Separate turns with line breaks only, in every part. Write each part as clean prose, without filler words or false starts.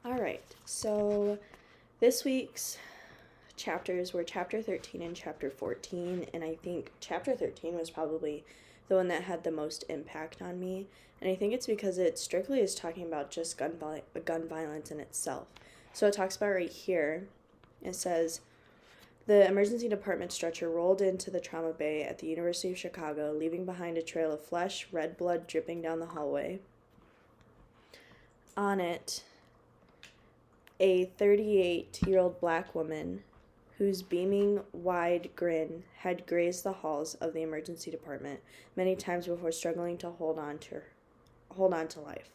All right, so this week's chapters were chapter 13 and chapter 14, and I think chapter 13 was probably the one that had the most impact on me. And I think it's because it strictly is talking about just gun violence in itself. So it talks about right here, it says, the emergency department stretcher rolled into the trauma bay at the University of Chicago, leaving behind a trail of flesh, red blood dripping down the hallway. On it, a 38-year-old black woman whose beaming, wide grin had grazed the halls of the emergency department many times before struggling to hold on to life.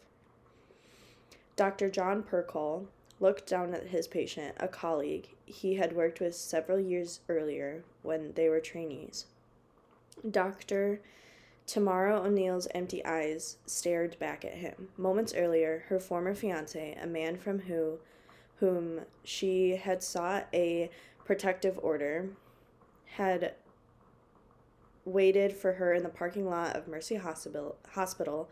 Dr. John Perkall looked down at his patient, a colleague he had worked with several years earlier when they were trainees. Dr. Tamara O'Neill's empty eyes stared back at him. Moments earlier, her former fiancé, a man from whom she had sought a protective order, had waited for her in the parking lot of Mercy Hospital,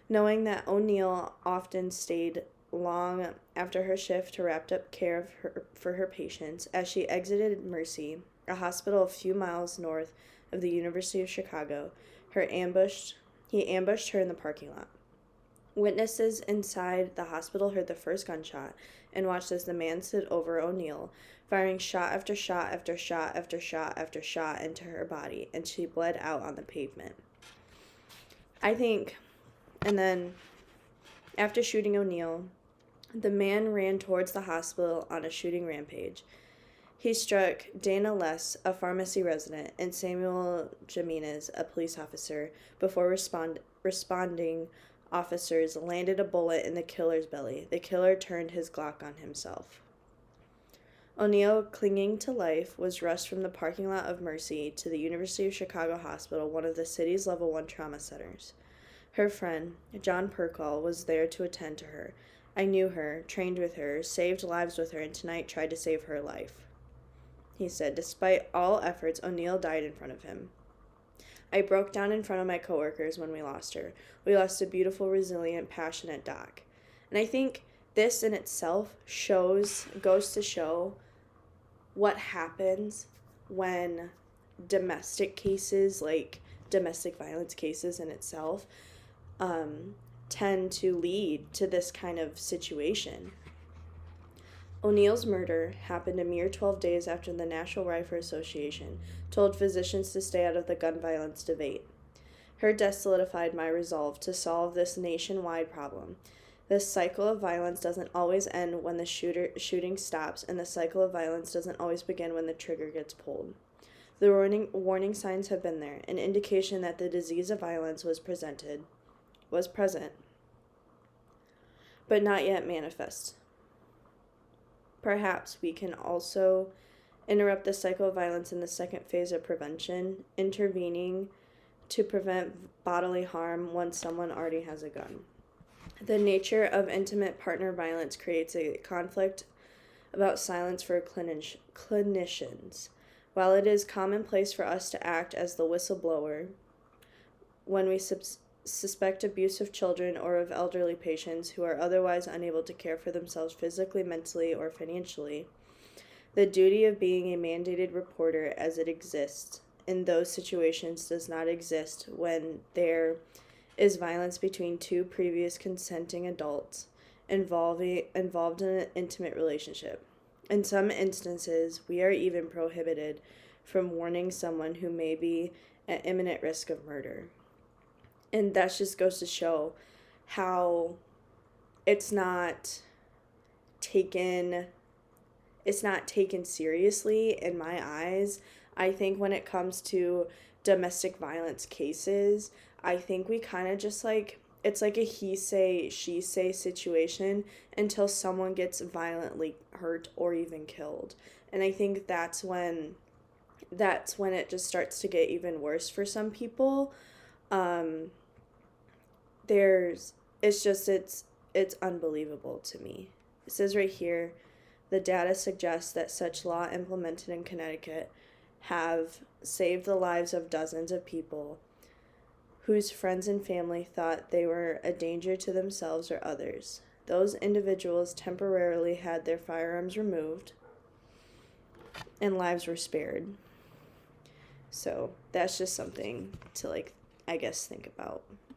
knowing that O'Neill often stayed long after her shift to wrap up care for her patients. As she exited Mercy, a hospital a few miles north of the University of Chicago, he ambushed her in the parking lot. Witnesses inside the hospital heard the first gunshot and watched as the man stood over O'Neill, firing shot after shot after shot after shot after shot into her body, and she bled out on the pavement. And then, after shooting O'Neill, the man ran towards the hospital on a shooting rampage. He struck Dana Less, a pharmacy resident, and Samuel Jimenez, a police officer, before responding officers landed a bullet in the killer's belly. The killer turned his Glock on himself. O'Neill, clinging to life, was rushed from the parking lot of Mercy to the University of Chicago Hospital, one of the city's level 1 trauma centers. Her friend, John Perkall, was there to attend to her. I knew her, trained with her, saved lives with her, and tonight tried to save her life. He said, despite all efforts, O'Neill died in front of him. I broke down in front of my coworkers when we lost her. We lost a beautiful, resilient, passionate doc. And I think this in itself goes to show what happens when domestic cases, like domestic violence cases in itself, tend to lead to this kind of situation. O'Neill's murder happened a mere 12 days after the National Rifle Association told physicians to stay out of the gun violence debate. Her death solidified my resolve to solve this nationwide problem. This cycle of violence doesn't always end when the shooting stops, and the cycle of violence doesn't always begin when the trigger gets pulled. The warning signs have been there, an indication that the disease of violence was present, but not yet manifest. Perhaps we can also interrupt the cycle of violence in the second phase of prevention, intervening to prevent bodily harm once someone already has a gun. The nature of intimate partner violence creates a conflict about silence for clinicians. While it is commonplace for us to act as the whistleblower when we suspect abuse of children or of elderly patients who are otherwise unable to care for themselves physically, mentally, or financially, the duty of being a mandated reporter as it exists in those situations does not exist when there is violence between two previous consenting adults involved in an intimate relationship. In some instances, we are even prohibited from warning someone who may be at imminent risk of murder. And that just goes to show how it's not taken seriously in my eyes. I think when it comes to domestic violence cases, I think we kind of just it's like a he say, she say situation until someone gets violently hurt or even killed. And I think that's when it just starts to get even worse for some people. It's unbelievable to me. It says right here, the data suggests that such law implemented in Connecticut have saved the lives of dozens of people whose friends and family thought they were a danger to themselves or others. Those individuals temporarily had their firearms removed and lives were spared. So that's just something to, like, I guess, think about.